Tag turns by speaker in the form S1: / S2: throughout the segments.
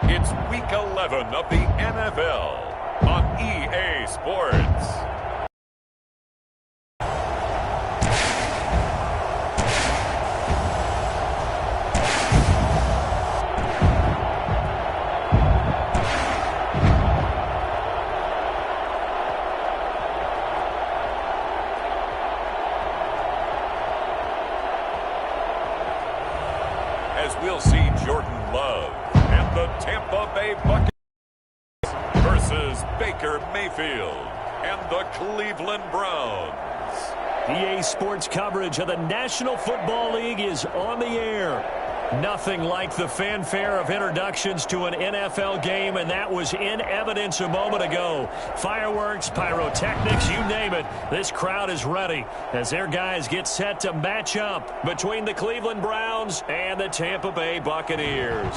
S1: It's Week 11 of the NFL on EA Sports. As we'll see Jordan Love and the Tampa Bay Buccaneers versus Baker Mayfield and the Cleveland Browns.
S2: EA Sports coverage of the National Football League is on the air. Nothing like the fanfare of introductions to an NFL game, and that was in evidence a moment ago. Fireworks, pyrotechnics, you name it. This crowd is ready as their guys get set to match up between the Cleveland Browns and the Tampa Bay Buccaneers.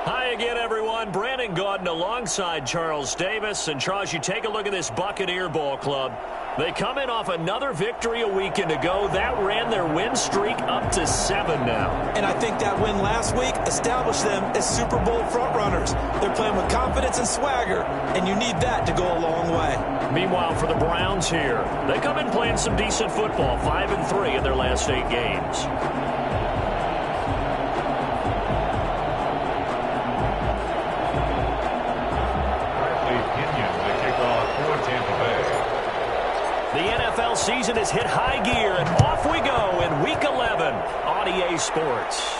S2: Hi again, everyone. Brandon Gaudin alongside Charles Davis. And Charles, you take a look at this Buccaneer ball club. They come in off another victory a weekend ago. That ran their win streak up to 7 now.
S3: And I think that win last week established them as Super Bowl frontrunners. They're playing with confidence and swagger, and you need that to go a long way.
S2: Meanwhile, for the Browns here, they come in playing some decent football, 5-3 in their last 8 games. The NFL season has hit high gear, and off we go in Week 11 on EA Sports.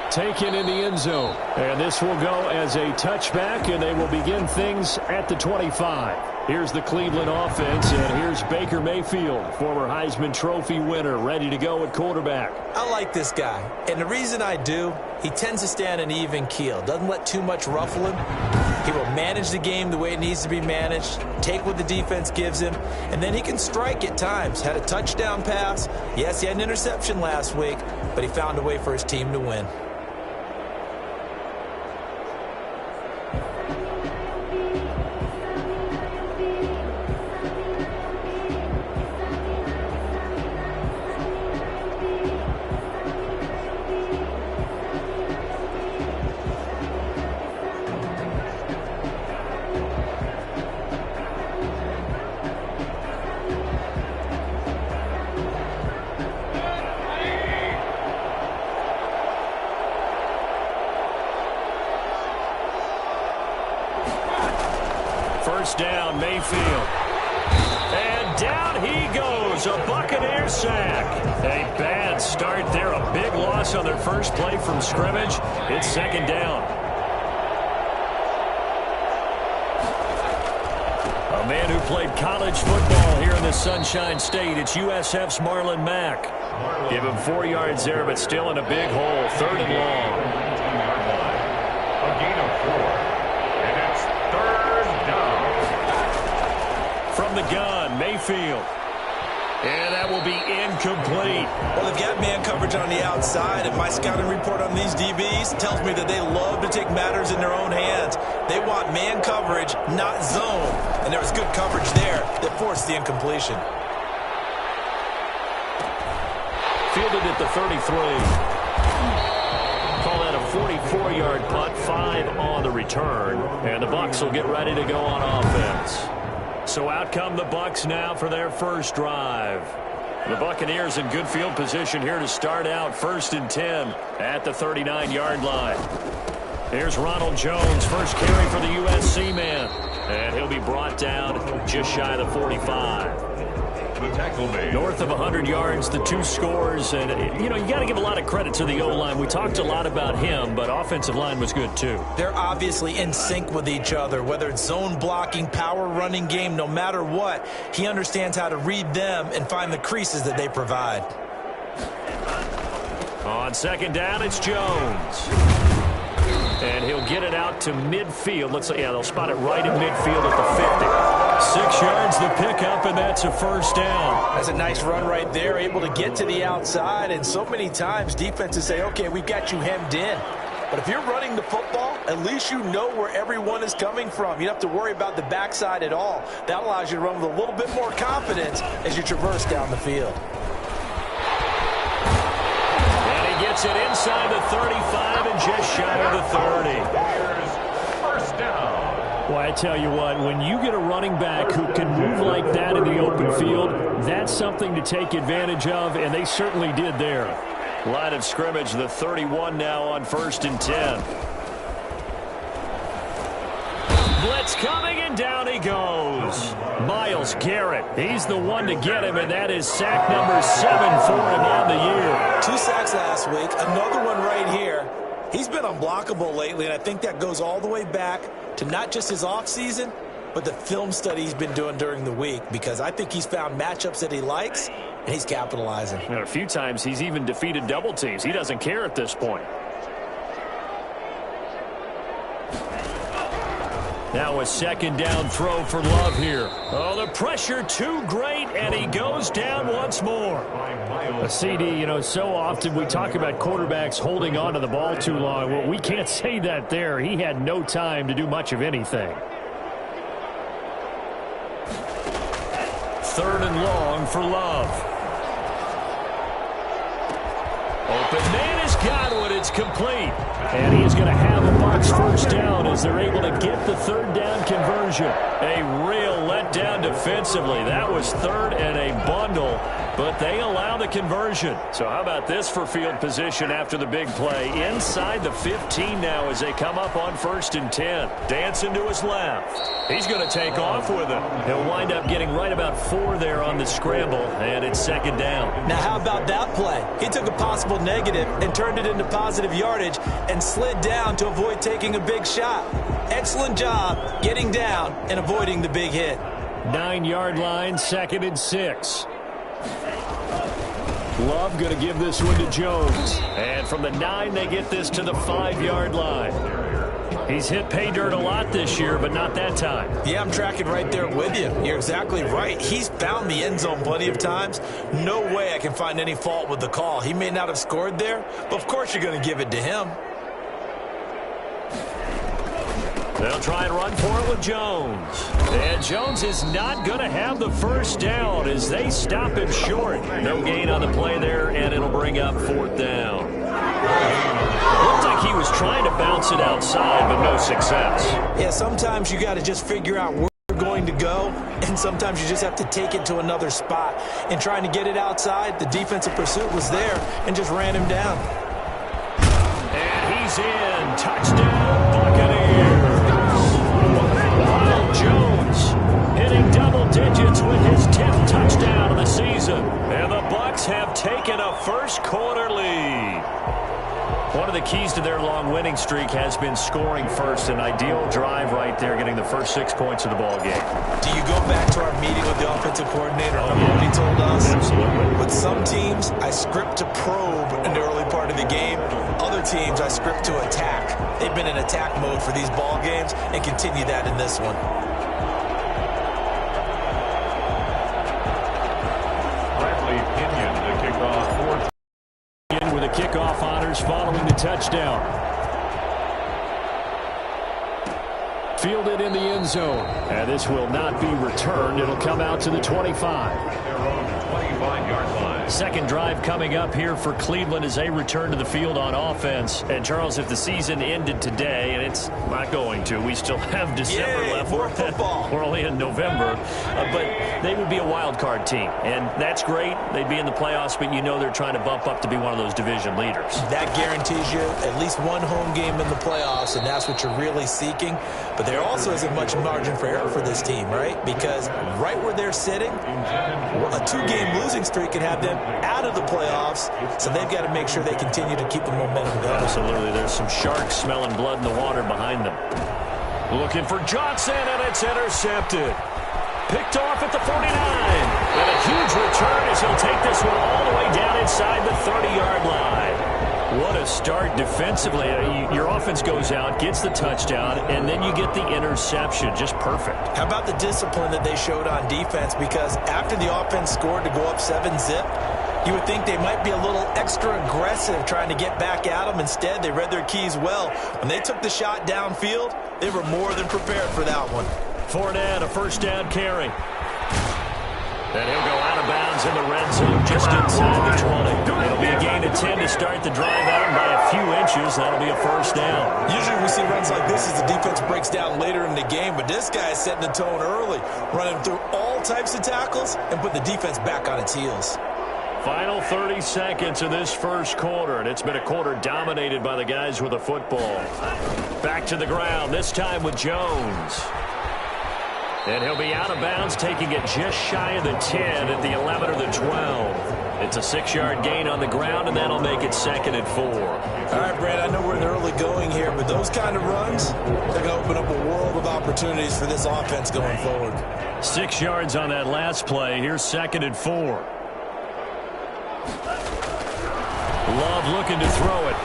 S2: Taken in the end zone. And this will go as a touchback, and they will begin things at the 25. Here's the Cleveland offense, and here's Baker Mayfield, former Heisman Trophy winner, ready to go at quarterback.
S3: I like this guy, and the reason I do, he tends to stand an even keel, doesn't let too much ruffle him. He will manage the game the way it needs to be managed, take what the defense gives him, and then he can strike at times. Had a touchdown pass. Yes, he had an interception last week, but he found a way for his team to win.
S2: First down, Mayfield. And down he goes, a Buccaneer sack. A bad start there, a big loss on their first play from scrimmage. It's second down. A man who played college football here in the Sunshine State. It's USF's Marlon Mack. Give him 4 yards there, but still in a big hole. 3rd and long.
S1: A gain of 4. And it's 3rd down.
S2: From the gun, Mayfield. And that will be incomplete.
S3: Well, they've got man coverage on the outside, and my scouting report on these DBs tells me that they love to take matters in their own hands. They want man coverage, not zone. And there was good coverage there that forced the incompletion.
S2: Fielded at the 33. Call that a 44-yard punt, 5 on the return. And the Bucs will get ready to go on offense. So out come the Bucs now for their first drive. The Buccaneers in good field position here to start out 1st and 10 at the 39-yard line. Here's Ronald Jones, first carry for the USC man. And he'll be brought down just shy of the 45. North of 100 yards, the 2 scores. And, you know, you got to give a lot of credit to the O-line. We talked a lot about him, but offensive line was good, too.
S3: They're obviously in sync with each other, whether it's zone blocking, power running game, no matter what. He understands how to read them and find the creases that they provide.
S2: On second down, it's Jones. And he'll get it out to midfield. Looks like, yeah, they'll spot it right in midfield at the 50. 6 yards the pickup, and that's a first down.
S3: That's a nice run right there, able to get to the outside. And so many times defenses say, okay, we've got you hemmed in. But if you're running the football, at least you know where everyone is coming from. You don't have to worry about the backside at all. That allows you to run with a little bit more confidence as you traverse down the field.
S2: gets it inside the 35 and just shy of the 30.
S1: First down.
S2: Well, I tell you what, when you get a running back who can move like that in the open field, that's something to take advantage of, and they certainly did there. Line of scrimmage, the 31 now on 1st and 10. Blitz coming, and down he goes. Myles Garrett, he's the one to get him, and that is sack number 7 for him on the year.
S3: 2 sacks last week, another one right here. He's been unblockable lately, and I think that goes all the way back to not just his offseason, but the film study he's been doing during the week, because I think he's found matchups that he likes, and he's capitalizing.
S2: And a few times he's even defeated double teams. He doesn't care at this point. Now a 2nd down throw for Love here. Oh, the pressure too great, and he goes down once more. A CD, you know, so often we talk about quarterbacks holding on to the ball too long. Well, we can't say that there. He had no time to do much of anything. 3rd and long for Love. Open man has got it. It's complete. And he is going to have a Bucs first down as they're able to get the 3rd down conversion. A real letdown defensively. That was 3rd and a bundle, but they allow the conversion. So how about this for field position after the big play? Inside the 15 now as they come up on 1st and 10. Dancing to his left. He's going to take off with it. He'll wind up getting right about 4 there on the scramble, and it's 2nd down.
S3: Now how about that play? He took a possible negative and turned it into positive yardage and slid down to avoid taking a big shot. Excellent job getting down and avoiding the big hit.
S2: 9-yard line, 2nd and 6. Love going to give this one to Jones. And from the 9, they get this to the 5-yard line. He's hit pay dirt a lot this year, but not that time.
S3: Yeah, I'm tracking right there with you. You're exactly right. He's found the end zone plenty of times. No way I can find any fault with the call. He may not have scored there, but of course you're going to give it to him.
S2: They'll try and run for it with Jones. And Jones is not going to have the first down as they stop him short. No gain on the play there, and it'll bring up 4th down. Looked like he was trying to bounce it outside, but no success.
S3: Yeah, sometimes you got to just figure out where you're going to go, and sometimes you just have to take it to another spot. And trying to get it outside, the defensive pursuit was there and just ran him down.
S2: And he's in. Touchdown, Buccaneers. Jones hitting double digits with his 10th touchdown of the season. And the Bucs have taken a first-quarter lead. One of the keys to their long winning streak has been scoring first. An ideal drive right there, getting the first 6 points of the ball game.
S3: Do you go back to our meeting with the offensive coordinator? Remember what he told us?
S2: Absolutely.
S3: With some teams, I script to probe in the early part of the game. Other teams, I script to attack. They've been in attack mode for these ball games and continue that in this one.
S2: With the kickoff honors following the touchdown. Fielded in the end zone. And this will not be returned. It'll come out to the 25.
S1: 25-yard line.
S2: 2nd drive coming up here for Cleveland as they return to the field on offense. And, Charles, if the season ended today, and it's not going to, we still have December left.
S3: More football.
S2: We're only in November. But they would be a wild card team. And that's great. They'd be in the playoffs, but you know they're trying to bump up to be one of those division leaders.
S3: That guarantees you at least one home game in the playoffs, and that's what you're really seeking. But there also isn't much margin for error for this team, right? Because right where they're sitting, a 2-game losing streak can have them out of the playoffs, so they've got to make sure they continue to keep the momentum going.
S2: Absolutely. There's some sharks smelling blood in the water behind them. Looking for Johnson, and it's intercepted. Picked off at the 49. And a huge return as he'll take this one all the way down inside the 30-yard line. What a start defensively. Your offense goes out, gets the touchdown, and then you get the interception. Just perfect.
S3: How about the discipline that they showed on defense? Because after the offense scored to go up 7-zip, you would think they might be a little extra aggressive trying to get back at them. Instead, they read their keys well. When they took the shot downfield, they were more than prepared for that one.
S2: Fournette, a first down carry. And he'll go out of bounds Browns in the red zone just inside the 20. It'll be a gain of 10 to start the drive out, and by a few inches, that'll be a first down.
S3: Usually we see runs like this as the defense breaks down later in the game, but this guy is setting the tone early, running through all types of tackles and put the defense back on its heels.
S2: Final 30 seconds of this first quarter, and it's been a quarter dominated by the guys with the football. Back to the ground, this time with Jones. And he'll be out of bounds, taking it just shy of the 10 at the 11 or the 12. It's a 6-yard gain on the ground, and that'll make it 2nd and 4.
S3: All right, Brad, I know we're in the early going here, but those kind of runs, they're going to open up a world of opportunities for this offense going forward.
S2: 6 yards on that last play. Here's 2nd and 4. Love looking to throw it.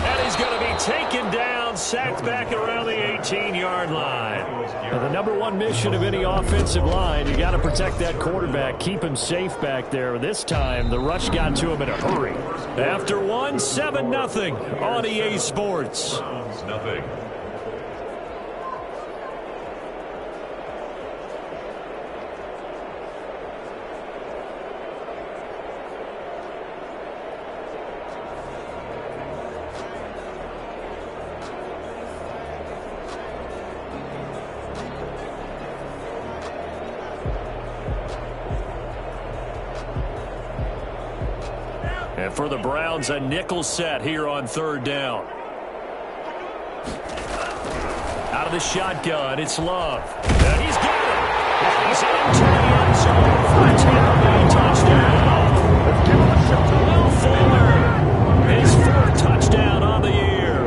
S2: And he's going to be taken down, sacked back around the 18-yard line. Now, the number one mission of any offensive line, you got to protect that quarterback, keep him safe back there. This time, the rush got to him in a hurry. After 7-0 on EA Sports.
S1: Nothing.
S2: And for the Browns, a nickel set here on 3rd down. Out of the shotgun, it's Love. And he's got it. He's into the end zone for a Tampa Bay touchdown. Will Fuller, his 4th touchdown on the year.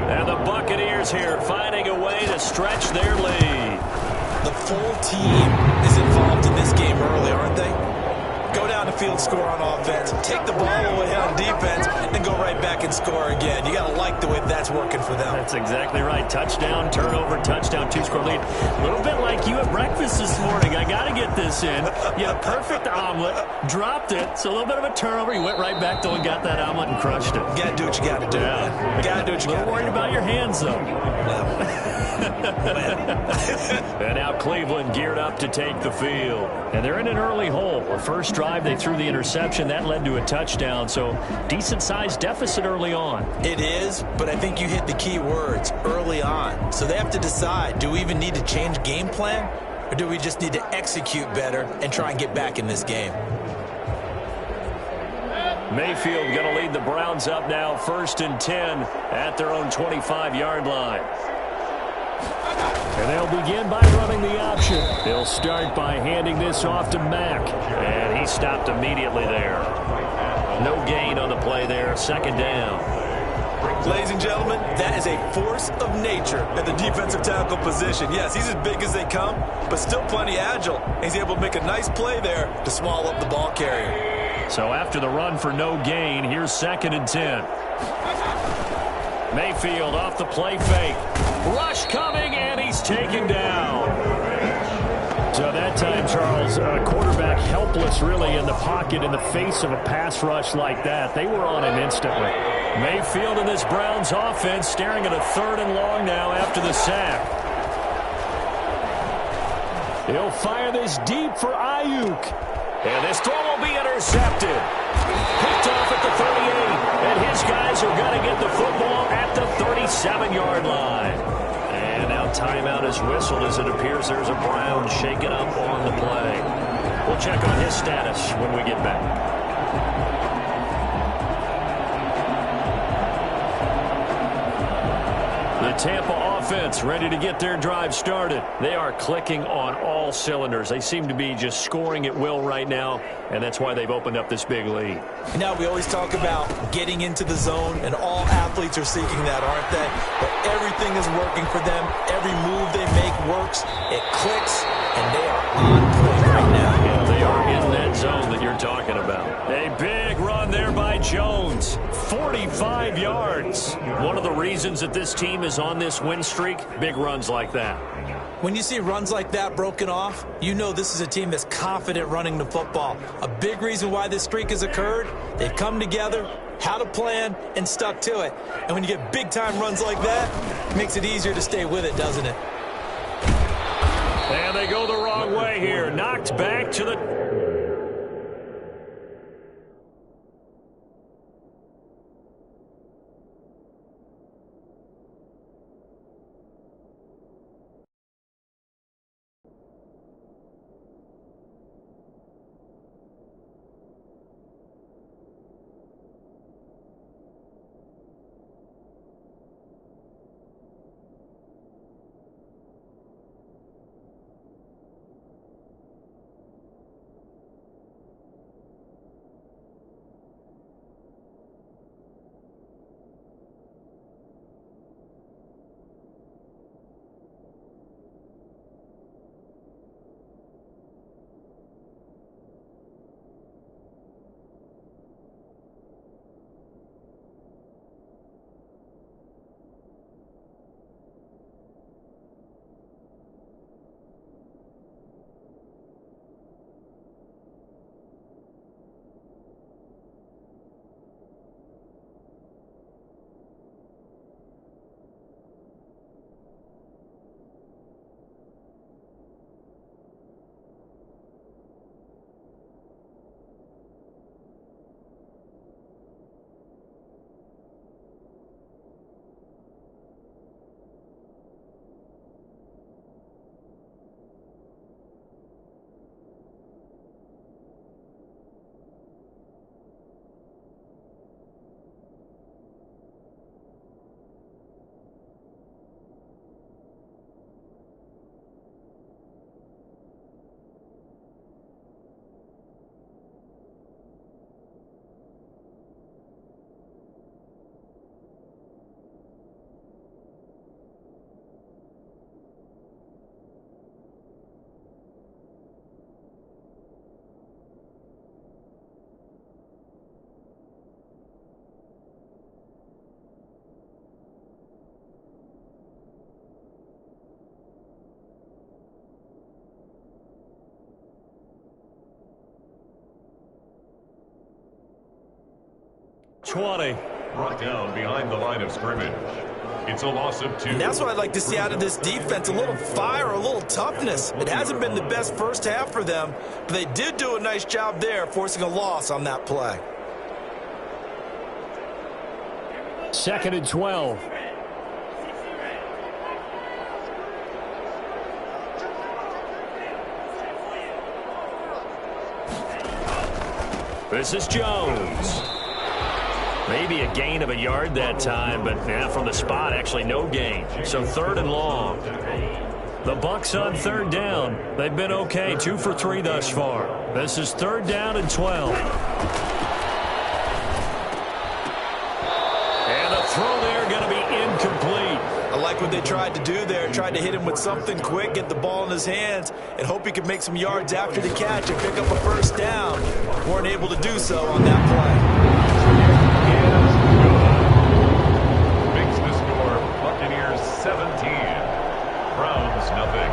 S2: And the Buccaneers here finding a way to stretch their lead.
S3: The full team is involved in this game early, aren't they? Go down the field, score on offense, take the ball away on defense, and go right back and score again. You got to like the way that's working for them.
S2: That's exactly right. Touchdown, turnover, touchdown, 2-score lead. A little bit like you at breakfast this morning. I got to get this in. You had a perfect omelet, dropped it, so a little bit of a turnover. You went right back, though, and got that omelet and crushed it.
S3: You got to do what you got to do.
S2: Yeah.
S3: You got to do what you got to do.
S2: Worried about your hands, though. And now Cleveland geared up to take the field. And they're in an early hole. The first drive, they threw the interception. That led to a touchdown. So decent-sized deficit early on.
S3: It is, but I think you hit the key words, early on. So they have to decide, do we even need to change game plan? Or do we just need to execute better and try and get back in this game?
S2: Mayfield going to lead the Browns up now, 1st and 10 at their own 25-yard line. And they'll begin by running the option. They'll start by handing this off to Mack. And he stopped immediately there. No gain on the play there. 2nd down.
S3: Ladies and gentlemen, that is a force of nature at the defensive tackle position. Yes, he's as big as they come, but still plenty agile. He's able to make a nice play there to swallow up the ball carrier.
S2: So after the run for no gain, here's 2nd and 10. Mayfield off the play fake. Rush coming, and he's taken down. So that time, Charles, quarterback helpless really in the pocket in the face of a pass rush like that. They were on him instantly. Mayfield and this Browns offense staring at a 3rd and long now after the sack. He'll fire this deep for Ayuk. And this throw will be intercepted. Picked off at the 38. And his guys are going to get the football at the 37-yard line. And now timeout is whistled as it appears there's a Brown shaken up on the play. We'll check on his status when we get back. The Tampa offense ready to get their drive started. They are clicking on all cylinders. They seem to be just scoring at will right now, and that's why they've opened up this big lead.
S3: Now, we always talk about getting into the zone, and all athletes are seeking that, aren't they? But everything is working for them. Every move they make works. It clicks, and they are on point right now.
S2: Yeah, they are in that zone that you're talking about. A big run there by Jones. 45 yards. One of the reasons that this team is on this win streak, big runs like that.
S3: When you see runs like that broken off, you know this is a team that's confident running the football. A big reason why this streak has occurred, they've come together, had a plan, and stuck to it. And when you get big-time runs like that, it makes it easier to stay with it, doesn't it?
S2: And they go the wrong way here. Knocked back to the... 20.
S1: Brought down behind the line of scrimmage. It's a loss of 2.
S3: And that's what I'd like to see out of this defense, a little fire, a little toughness. It hasn't been the best first half for them, but they did do a nice job there, forcing a loss on that play.
S2: 2nd and 12. This is Jones. Maybe a gain of a yard that time, but now from the spot, actually no gain. So 3rd and long. The Bucs on 3rd down. They've been okay, 2 for 3 thus far. This is 3rd down and 12. And the throw there going to be incomplete.
S3: I like what they tried to do there, tried to hit him with something quick, get the ball in his hands, and hope he could make some yards after the catch and pick up a first down. Weren't able to do so on that play.
S1: Makes the score Buccaneers 17. Browns nothing.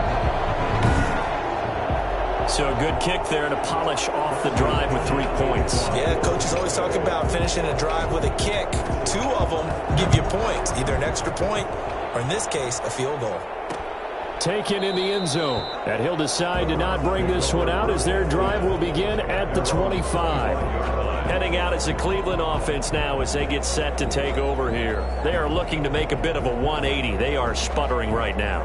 S2: So a good kick there to polish off the drive with 3 points.
S3: Yeah, coaches always talk about finishing a drive with a kick. 2 of them give you points, either an extra point or, in this case, a field goal.
S2: Taken in the end zone. And he'll decide to not bring this one out as their drive will begin at the 25. Heading out as the Cleveland offense now as they get set to take over here. They are looking to make a bit of a 180. They are sputtering right now.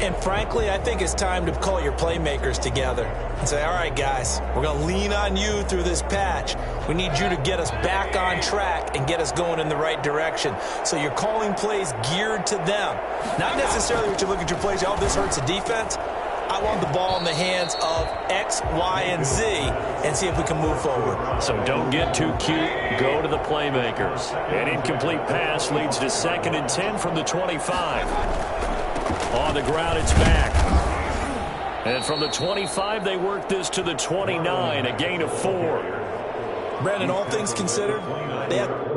S3: And frankly, I think it's time to call your playmakers together and say, all right, guys, we're going to lean on you through this patch. We need you to get us back on track and get us going in the right direction. So you're calling plays geared to them. Not necessarily what you look at your plays, oh, this hurts the defense. I want the ball in the hands of X, Y, and Z and see if we can move forward.
S2: So don't get too cute. Go to the playmakers. An incomplete pass leads to 2nd and 10 from the 25. On the ground, it's back. And from the 25, they work this to the 29, a gain of 4.
S3: Brandon, all things considered, they have...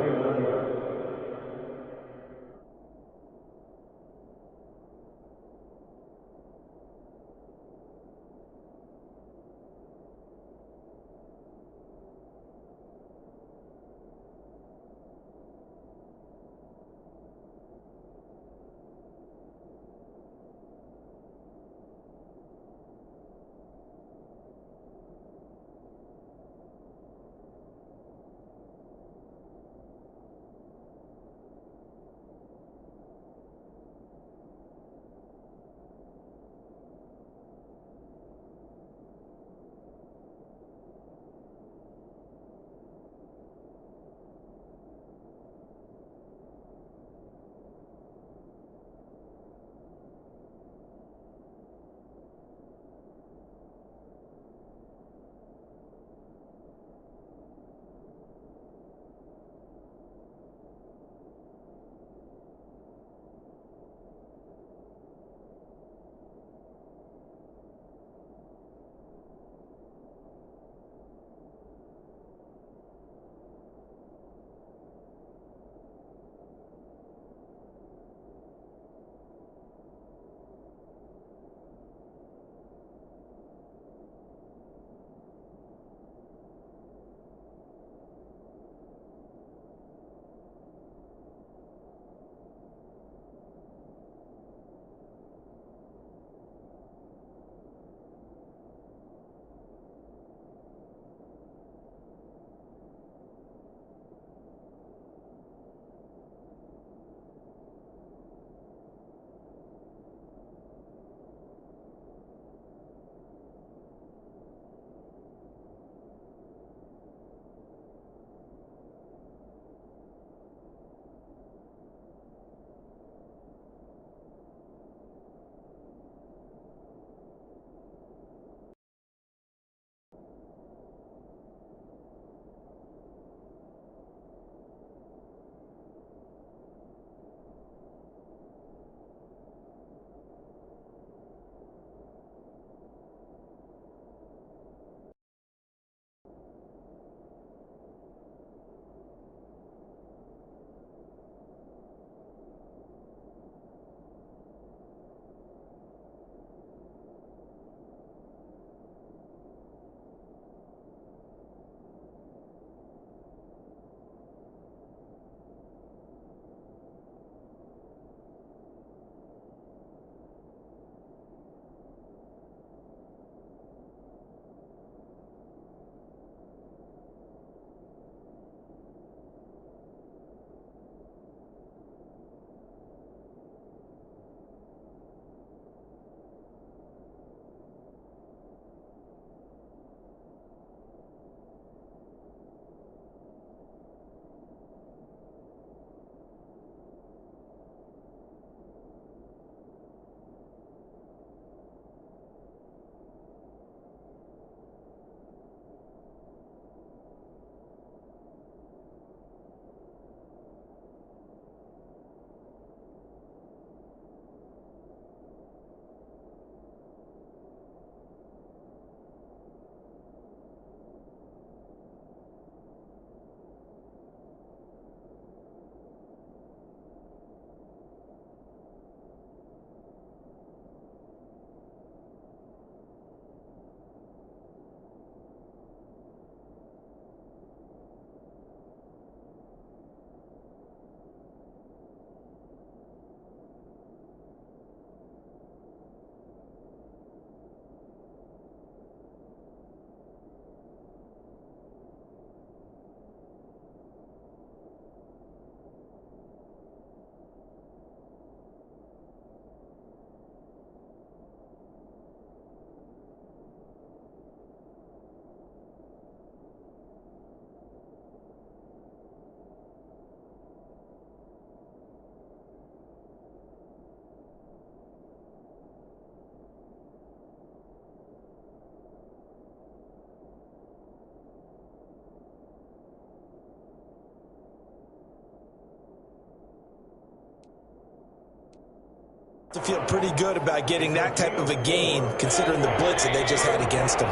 S3: To feel pretty good about getting that type of a gain, considering the blitz that they just had against them.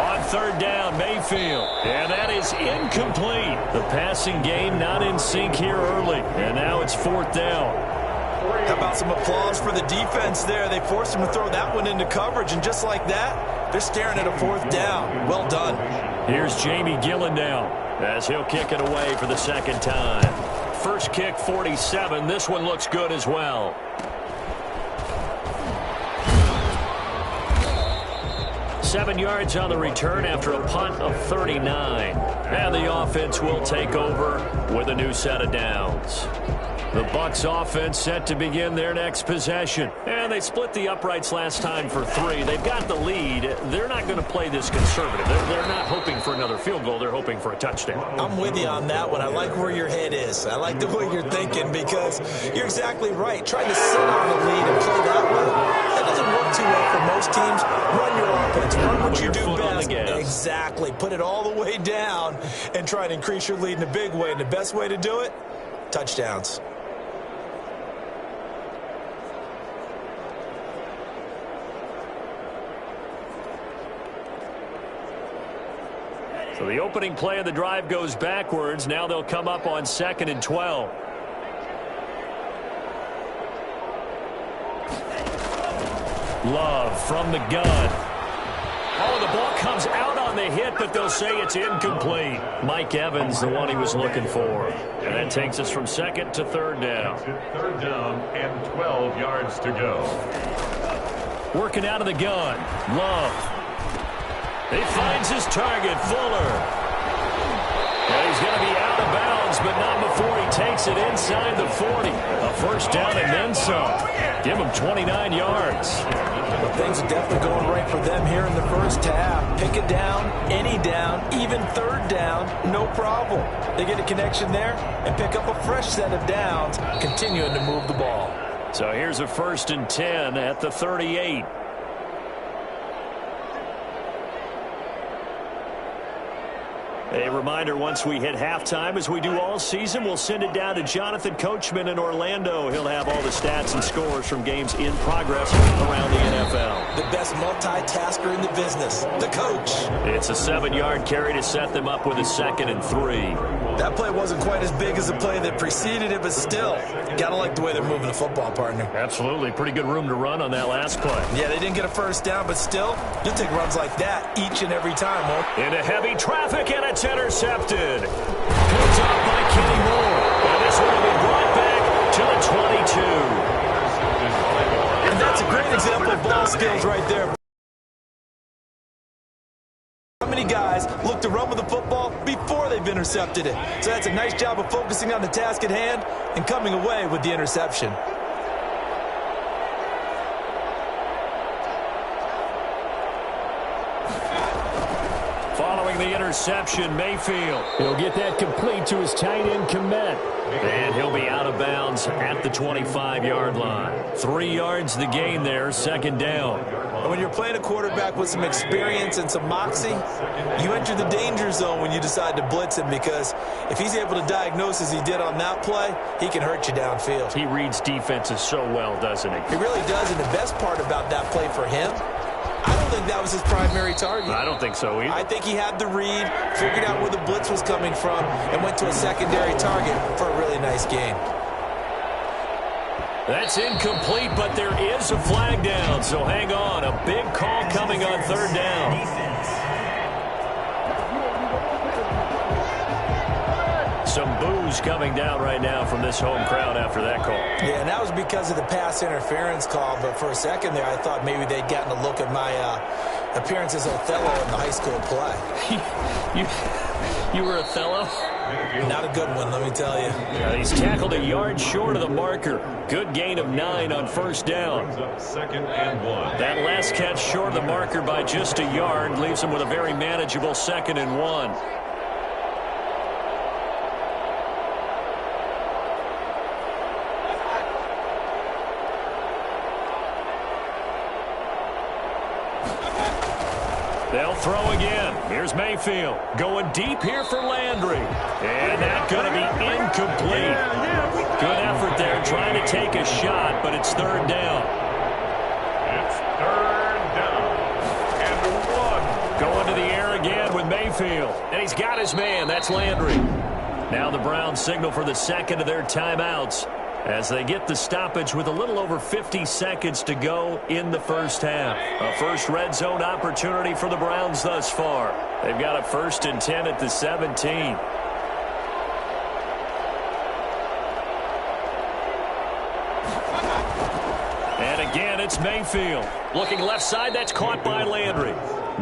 S2: On third down, Mayfield. And that is incomplete. The passing game not in sync here early. And now it's fourth down.
S3: How about some applause for the defense there? They forced him to throw that one into coverage, and just like that, they're staring at a fourth down. Well done.
S2: Here's Jamie Gillen now, as he'll kick it away for the second time. First kick, 47. This one looks good as well. Seven yards on the return after a punt of 39. And the offense will take over with a new set of downs. The Bucs offense set to begin their next possession. And they split the uprights last time for 3. They've got the lead. They're not going to play this conservative. They're not hoping for another field goal. They're hoping for a touchdown.
S3: I'm with you on that one. I like where your head is. I like the way you're thinking because you're exactly right. Trying to sit on the lead and play that way, that doesn't work too well for most teams. Run your offense. Run what you do best. Exactly. Put it all the way down and try to increase your lead in a big way. And the best way to do it, touchdowns.
S2: So the opening play of the drive goes backwards. Now they'll come up on 2nd and 12. Love from the gun. Oh, the ball comes out on the hit, but they'll say it's incomplete. Mike Evans, the one he was looking for. And that takes us from 2nd to 3rd down.
S1: 3rd down and 12 yards to go.
S2: Working out of the gun. Love. He finds his target, Fuller. And he's going to be out of bounds, but not before he takes it inside the 40. A first down and then some. Give him 29 yards.
S3: Well, things are definitely going right for them here in the first half. Pick it down, any down, even 3rd down, no problem. They get a connection there and pick up a fresh set of downs, continuing to move the ball.
S2: So here's a 1st and 10 at the 38. A reminder, once we hit halftime, as we do all season, we'll send it down to Jonathan Coachman in Orlando. He'll have all the stats and scores from games in progress around the NFL.
S3: The best multitasker in the business, the coach.
S2: It's a 7-yard carry to set them up with a 2nd and 3.
S3: That play wasn't quite as big as the play that preceded it, but still, gotta like the way they're moving the football, partner.
S2: Absolutely. Pretty good room to run on that last play.
S3: Yeah, they didn't get a first down, but still, you'll take runs like that each and every time, Mo.
S2: Into heavy traffic, and it's intercepted. Picked off by Kenny Moore. And this one will be brought back to the 22.
S3: And that's a great example of ball skills right there. How many guys look to run with the football before they've intercepted it? So that's a nice job of focusing on the task at hand and coming away with the interception.
S2: Following the interception, Mayfield. He'll get that complete to his tight end, Komet. And he'll be out of bounds at the 25-yard line. 3 yards the gain there, 2nd down.
S3: And when you're playing a quarterback with some experience and some moxie, you enter the danger zone when you decide to blitz him, because if he's able to diagnose as he did on that play, he can hurt you downfield.
S2: He reads defenses so well, doesn't he?
S3: He really does, and the best part about that play for him, I don't think that was his primary target.
S2: I don't think so either.
S3: I think he had the read, figured out where the blitz was coming from, and went to a secondary target for a really nice gain.
S2: That's incomplete, but there is a flag down, so hang on. A big call coming on 3rd down. Some boos coming down right now from this home crowd after that call.
S3: Yeah, and that was because of the pass interference call, but for a second there, I thought maybe they'd gotten a look at my appearance as Othello in the high school play.
S2: You were Othello?
S3: Not a good one, let me tell you.
S2: He's tackled a yard short of the marker. Good gain of 9 on 1st down.
S1: 2nd and 1.
S2: That last catch short of the marker by just a yard leaves him with a very manageable 2nd and 1. They'll throw again. Here's Mayfield going deep here for Landry. And that's going to be incomplete. Good effort there trying to take a shot, but it's third down.
S1: It's third down and 1.
S2: Going to the air again with Mayfield. And he's got his man. That's Landry. Now the Browns signal for the second of their timeouts as they get the stoppage with a little over 50 seconds to go in the first half. A first red zone opportunity for the Browns thus far. They've got a 1st and 10 at the 17. And again, it's Mayfield. Looking left side, that's caught by Landry.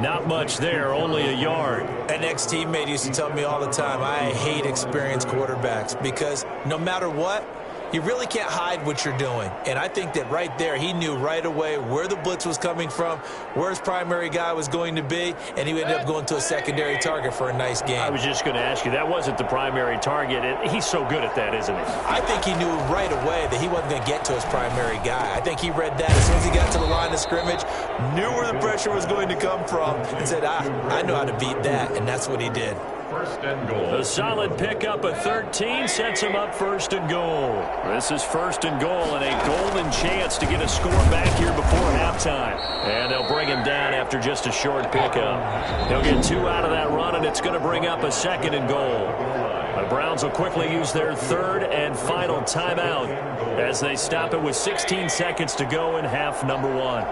S2: Not much there, only a yard.
S3: An ex-teammate used to tell me all the time, I hate experienced quarterbacks because no matter what, you really can't hide what you're doing. And I think that right there, he knew right away where the blitz was coming from, where his primary guy was going to be, and he ended up going to a secondary target for a nice game.
S2: I was just going to ask you, that wasn't the primary target. He's so good at that, isn't he?
S3: I think he knew right away that he wasn't going to get to his primary guy. I think he read that as soon as he got to the line of scrimmage, knew where the pressure was going to come from, and said, I know how to beat that, and that's what he did.
S1: 1st and goal.
S2: A solid pickup of 13 sets him up 1st and goal. This is 1st and goal and a golden chance to get a score back here before halftime. And they'll bring him down after just a short pickup. He'll get 2 out of that run, and it's going to bring up a 2nd and goal. The Browns will quickly use their 3rd and final timeout as they stop it with 16 seconds to go in half number 1.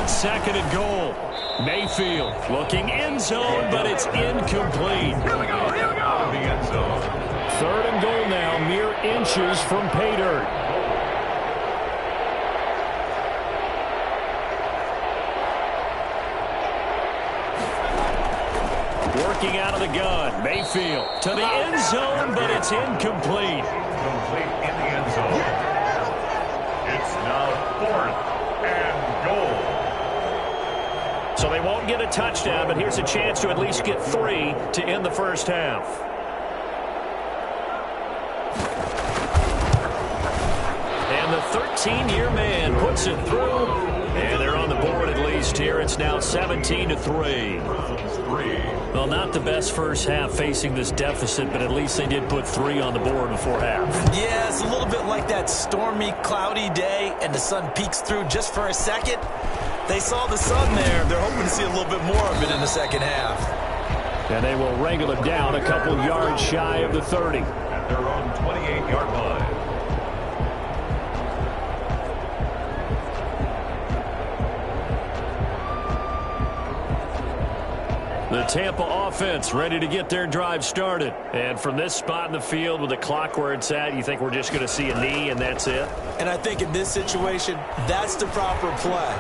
S2: Second and goal. Mayfield looking end zone, but it's incomplete.
S1: Here we go. The end zone.
S2: 3rd and goal now, mere inches from pay dirt. Working out of the gun. Mayfield to the end zone, but it's incomplete.
S1: Complete in the end zone. It's now 4th and goal.
S2: So they won't get a touchdown, but here's a chance to at least get 3 to end the first half. And the 13-year man puts it through. And they're on the board at least here. It's now 17-3. Well, not the best first half facing this deficit, but at least they did put 3 on the board before half.
S3: Yeah, it's a little bit like that stormy, cloudy day, and the sun peeks through just for a second. They saw the sun there. They're hoping to see a little bit more of it in the second half.
S2: And they will wrangle it down a couple yards shy of the 30.
S1: At their own 28-yard line.
S2: The Tampa offense ready to get their drive started. And from this spot in the field with the clock where it's at, you think we're just going to see a knee and that's it?
S3: And I think in this situation, that's the proper play.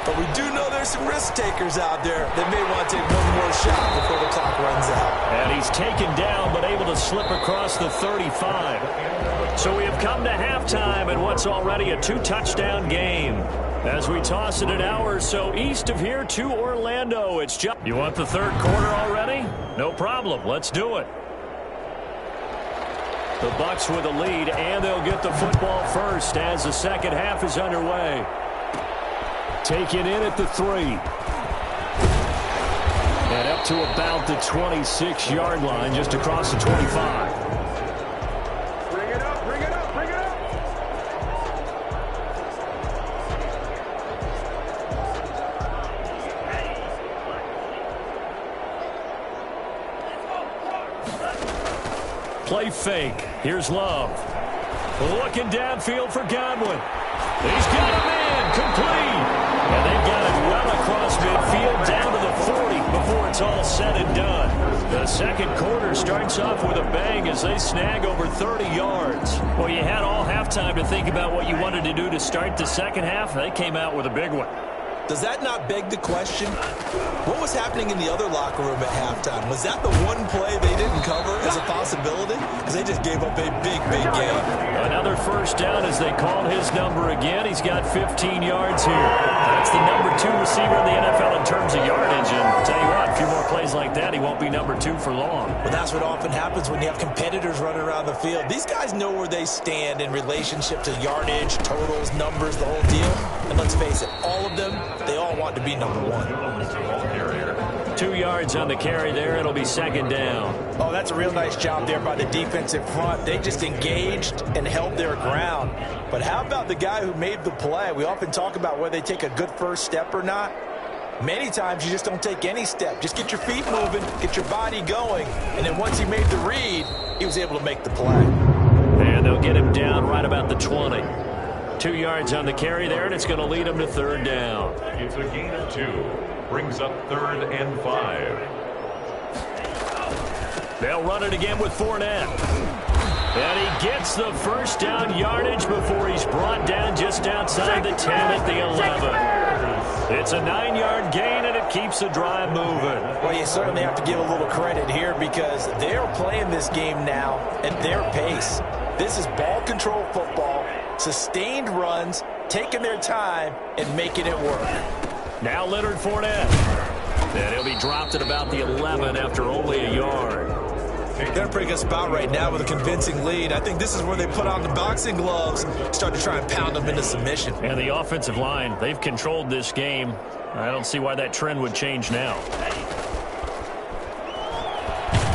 S3: But we do know there's some risk takers out there that may want to take one more shot before the clock runs out.
S2: And he's taken down but able to slip across the 35. So we have come to halftime in what's already a 2-touchdown game. As we toss it an hour or so east of here to Orlando. It's just... You want the third quarter already? No problem. Let's do it. The Bucs with a lead, and they'll get the football first as the second half is underway. Taken in at the 3. And up to about the 26-yard line, just across the 25.
S1: Bring it up, bring it up, bring it up.
S2: Play fake. Here's Love. Looking downfield for Godwin. He's got a man complete. And they've got it well across midfield down to the 40 before it's all said and done. The second quarter starts off with a bang as they snag over 30 yards. Well, you had all halftime to think about what you wanted to do to start the second half. They came out with a big one.
S3: Does that not beg the question? What was happening in the other locker room at halftime? Was that the one play they didn't cover as a possibility? possibility because they just gave up a big game.
S2: Another first down as they called his number again. He's got 15 yards here. That's the number 2 receiver in the NFL in terms of yardage. And I'll tell you what, a few more plays like that, he won't be number 2 for long.
S3: But that's what often happens when you have competitors running around the field. These guys know where they stand in relationship to yardage, totals, numbers, the whole deal. And let's face it, all of them, they all want to be number 1.
S2: 2 yards on the carry there. It'll be second down.
S3: Oh, that's a real nice job there by the defensive front. They just engaged and held their ground. But how about the guy who made the play? We often talk about whether they take a good first step or not. Many times you just don't take any step. Just get your feet moving, get your body going. And then once he made the read, he was able to make the play.
S2: And they'll get him down right about the 20. 2 yards on the carry there, and it's going to lead him to third down.
S1: It's a gain of 2. Brings up 3rd and 5.
S2: They'll run it again with Fournette. And he gets the first down yardage before he's brought down just outside the 10 at the 11. It's a 9-yard gain, and it keeps the drive moving.
S3: Well, you certainly have to give a little credit here because they're playing this game now at their pace. This is ball control football, sustained runs, taking their time, and making it work.
S2: Now Leonard Fournette. And he'll be dropped at about the 11 after only a yard.
S3: They're in a pretty good spot right now with a convincing lead. I think this is where they put on the boxing gloves, start to try and pound them into submission.
S2: And the offensive line, they've controlled this game. I don't see why that trend would change now.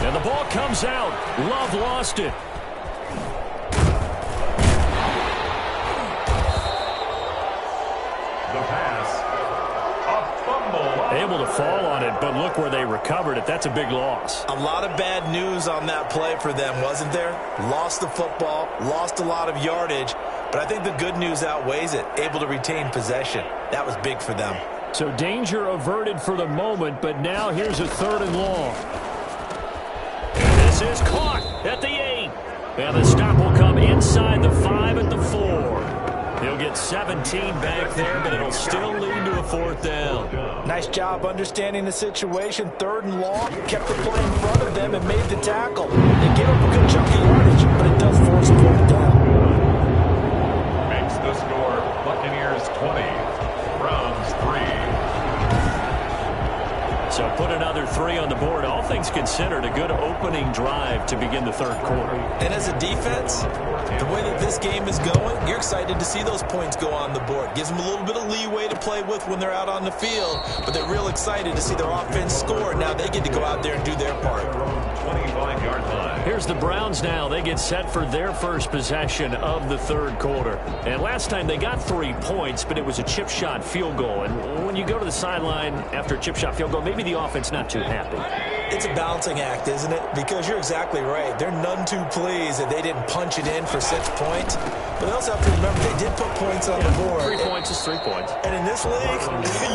S2: And the ball comes out. Love lost it.
S1: The pass. A fumble.
S2: Able to fall on it, but look where they recovered it. That's a big loss.
S3: A lot of bad news on that play for them, wasn't there? Lost the football, lost a lot of yardage, but I think the good news outweighs it. Able to retain possession. That was big for them.
S2: So danger averted for the moment, but now here's a 3rd and long. And this is caught at the 8. And the stop will come inside the 5 at the 4. He'll get 17 back there, but it'll still lead to a 4th down.
S3: Nice job understanding the situation. 3rd and long, kept the play in front of them and made the tackle. They gave up a good chunk of yardage, but it does force a 4th down.
S1: Makes the score Buccaneers 20, Browns 3.
S2: So put another 3 on the board. All things considered, a good opening drive to begin the 3rd quarter.
S3: And as a defense, the way that this game is going, you're excited to see those points go on the board. Gives them a little bit of leeway to play with when they're out on the field, but they're real excited to see their offense score. Now they get to go out there and do their part.
S1: 25-yard line.
S2: Here's the Browns now. They get set for their first possession of the 3rd quarter. And last time they got 3 points, but it was a chip shot field goal. And when you go to the sideline after a chip shot field goal, maybe the offense not too happy.
S3: It's a balancing act, isn't it? Because you're exactly right. They're none too pleased that they didn't punch it in for 6 points. But they also have to remember they did put points on the board.
S2: 3 points is 3 points.
S3: And in this league,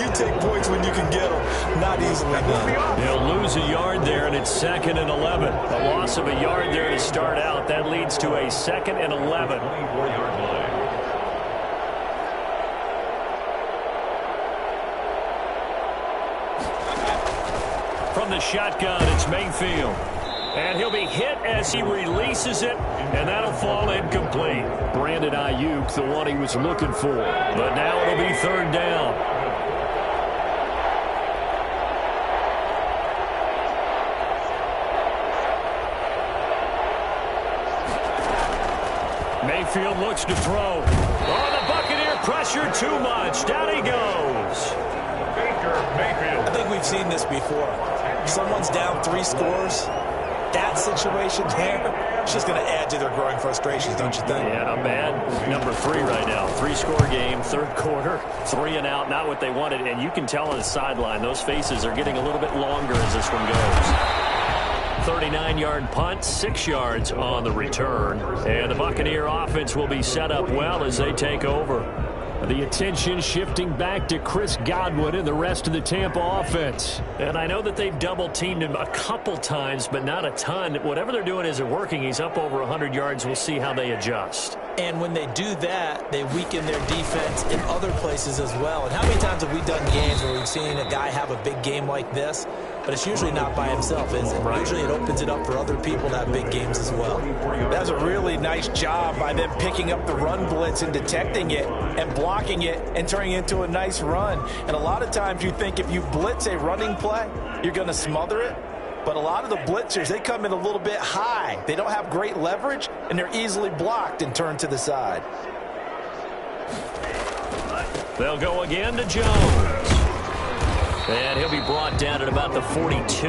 S3: you take points when you can get them. Not easily done.
S2: They'll lose a yard there, and it's 2nd and 11. A loss of a yard there to start out. That leads to a 2nd and 11.
S1: 24-yard line.
S2: From the shotgun, it's Mayfield. And he'll be hit as he releases it, and that'll fall incomplete. Brandon Ayuk, the one he was looking for. But now it'll be 3rd down. Mayfield looks to throw. Oh, the Buccaneer pressure too much. Down he goes.
S1: Baker Mayfield.
S3: I think we've seen this before. Someone's down 3 scores. That situation there, it's just going to add to their growing frustrations, don't you think?
S2: Yeah, not bad. Number 3 right now. 3-score game, 3rd quarter, 3 and out, not what they wanted. And you can tell on the sideline, those faces are getting a little bit longer as this one goes. 39-yard punt, 6 yards on the return. And the Buccaneer offense will be set up well as they take over. The attention shifting back to Chris Godwin and the rest of the Tampa offense. And I know that they've double-teamed him a couple times, but not a ton. Whatever they're doing isn't working. He's up over 100 yards. We'll see how they adjust.
S3: And when they do that, they weaken their defense in other places as well. And how many times have we done games where we've seen a guy have a big game like this? but it's usually not by himself, is it? Right. Usually it opens it up for other people to have big games as well.
S4: That's a really nice job by them picking up the run blitz and detecting it and blocking it and turning it into a nice run. And a lot of times you think if you blitz a running play, you're going to smother it. But a lot of the blitzers, they come in a little bit high. They don't have great leverage, and they're easily blocked and turned to the side.
S2: They'll go again to Jones. And he'll be brought down at about the 42.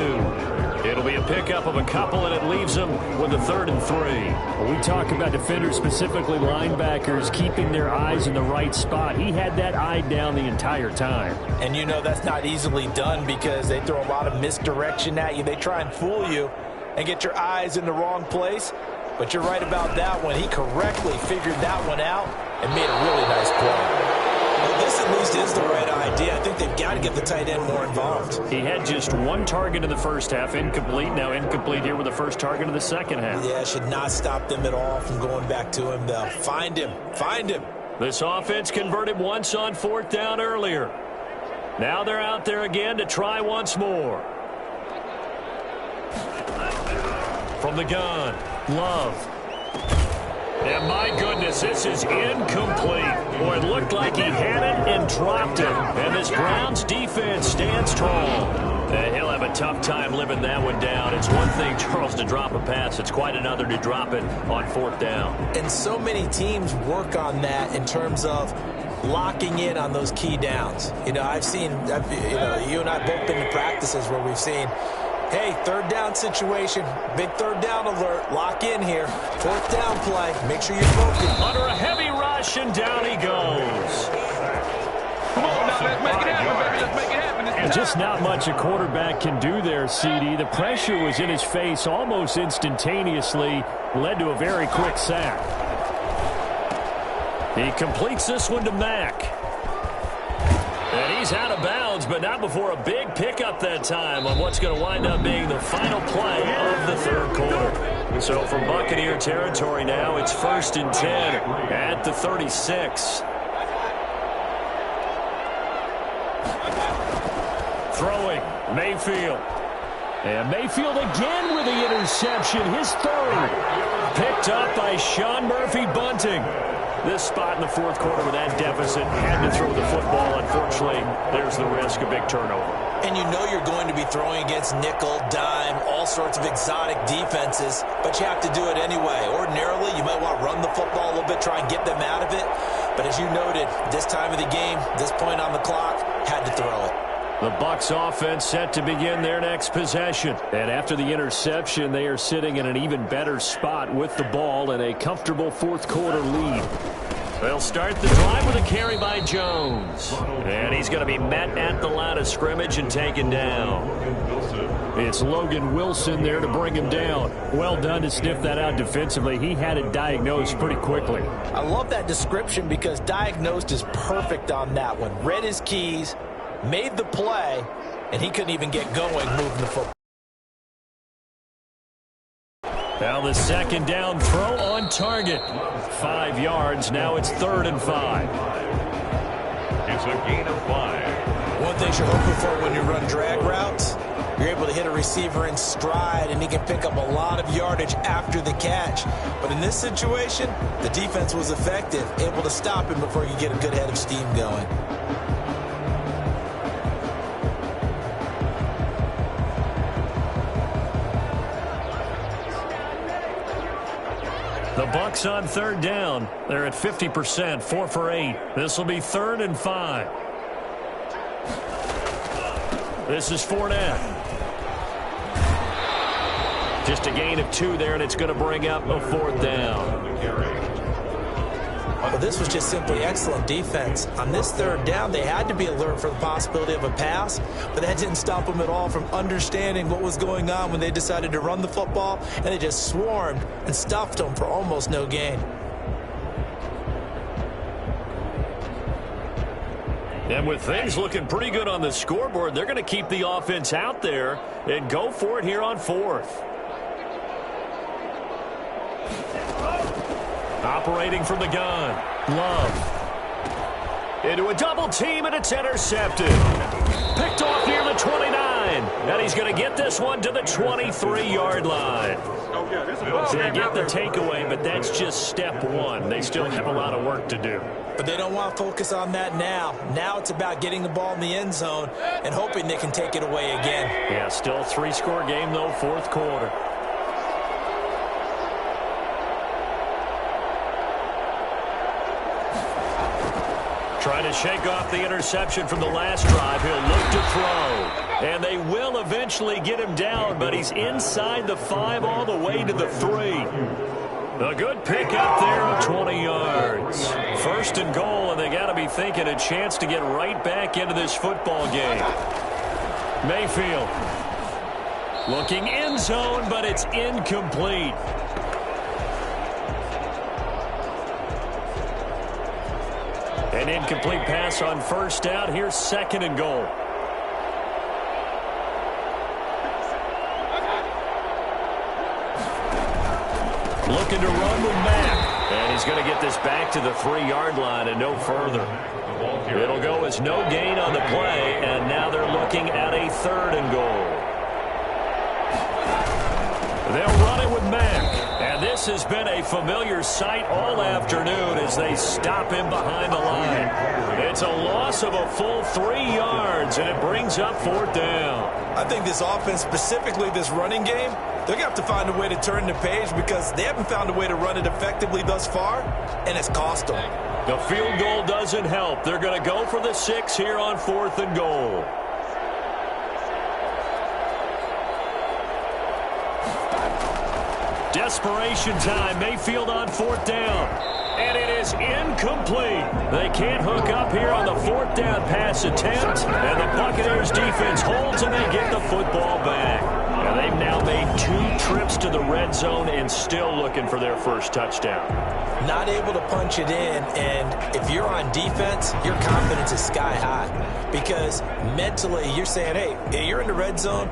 S2: It'll be a pickup of a couple, and it leaves them with a 3rd and 3.
S5: Well, we talk about defenders, specifically linebackers, keeping their eyes in the right spot. He had that eye down the entire time.
S4: And you know that's not easily done because they throw a lot of misdirection at you. They try and fool you and get your eyes in the wrong place. But you're right about that one. He correctly figured that one out and made a really nice play.
S3: Well, this at least is the right idea. I think they've got to get the tight end more involved.
S2: He had just 1 target in the first half, incomplete. Now incomplete here with the first target of the second half.
S3: Yeah, should not stop them at all from going back to him, though. Find him. Find him.
S2: This offense converted once on 4th down earlier. Now they're out there again to try once more. From the gun, Love. And my goodness, this is incomplete. Boy, it looked like he had it and dropped it. And this Browns defense stands tall. And he'll have a tough time living that one down. It's one thing, Charles, to drop a pass. It's quite another to drop it on 4th down.
S3: And so many teams work on that in terms of locking in on those key downs. You know, you and I both been to practices where we've seen, hey, 3rd down situation, big 3rd down alert, lock in here. 4th down play, make sure you're focused.
S2: Under a heavy rush, and down he goes.
S6: Come on now, let's make it happen, baby. Let's make it happen.
S5: And just not much a quarterback can do there, CD. The pressure was in his face almost instantaneously, led to a very quick sack.
S2: He completes this one to Mack. And he's out of bounds, but not before a big pickup that time on what's going to wind up being the final play of the 3rd quarter. So from Buccaneer territory now, it's 1st and 10 at the 36. Throwing, Mayfield. And Mayfield again with the interception, his 3rd. Picked up by Sean Murphy-Bunting. This spot in the 4th quarter with that deficit, had to throw the football. Unfortunately, there's the risk of big turnover.
S3: And you know you're going to be throwing against nickel, dime, all sorts of exotic defenses, but you have to do it anyway. Ordinarily, you might want to run the football a little bit, try and get them out of it. But as you noted, this time of the game, this point on the clock, had to throw it.
S2: The Bucs offense set to begin their next possession.
S5: And after the interception, they are sitting in an even better spot with the ball and a comfortable 4th quarter lead.
S2: They'll start the drive with a carry by Jones. And he's going to be met at the line of scrimmage and taken down.
S5: It's Logan Wilson there to bring him down. Well done to sniff that out defensively. He had it diagnosed pretty quickly.
S4: I love that description because diagnosed is perfect on that one. Read his keys, made the play, and he couldn't even get going moving the football.
S2: Now the 2nd down throw on target. 5 yards. Now it's 3rd and 5.
S1: It's a gain of 5.
S3: One thing you're hoping for when you run drag routes, you're able to hit a receiver in stride, and he can pick up a lot of yardage after the catch. But in this situation, the defense was effective, able to stop him before he could get a good head of steam going.
S2: The Bucs on 3rd down. They're at 50%, 4 for 8. This will be 3rd and 5. This is Fournette. Just a gain of 2 there, and it's going to bring up a 4th down.
S3: Well, this was just simply excellent defense. On this 3rd down, they had to be alert for the possibility of a pass, but that didn't stop them at all from understanding what was going on when they decided to run the football, and they just swarmed and stuffed them for almost no gain.
S2: And with things looking pretty good on the scoreboard, they're going to keep the offense out there and go for it here on 4th. Operating from the gun, Love. Into a double team, and it's intercepted. Picked off near the 29. line. And he's going to get this one to the 23-yard line. They get the takeaway, but that's just step one. They still have a lot of work to do.
S3: But they don't want to focus on that now. Now it's about getting the ball in the end zone and hoping they can take it away again.
S2: Yeah, still a 3-score game, though, fourth quarter. Trying to shake off the interception from the last drive. He'll look to throw. And they will eventually get him down, but he's inside the 5 all the way to the 3. A good pick up there of 20 yards. First and goal, and they got to be thinking a chance to get right back into this football game. Mayfield looking end zone, but it's incomplete. An incomplete pass on first down. Here's second and goal. Looking to run with Mack. And he's going to get this back to the 3-yard line and no further. It'll go as no gain on the play, and now they're looking at a third and goal. They'll run it with Mack. And this has been a familiar sight all afternoon as they stop him behind the line. It's a loss of a full 3 yards, and it brings up fourth down.
S3: I think this offense, specifically this running game, they're going to have to find a way to turn the page because they haven't found a way to run it effectively thus far, and it's cost them.
S2: The field goal doesn't help. They're going to go for the 6 here on fourth and goal. Desperation time. Mayfield on fourth down. And it is incomplete. They can't hook up here on the fourth down pass attempt. And the Buccaneers defense holds and they get the football back. And they've now made 2 trips to the red zone and still looking for their first touchdown.
S3: Not able to punch it in, and if you're on defense, your confidence is sky high. Because mentally, you're saying, hey, you're in the red zone.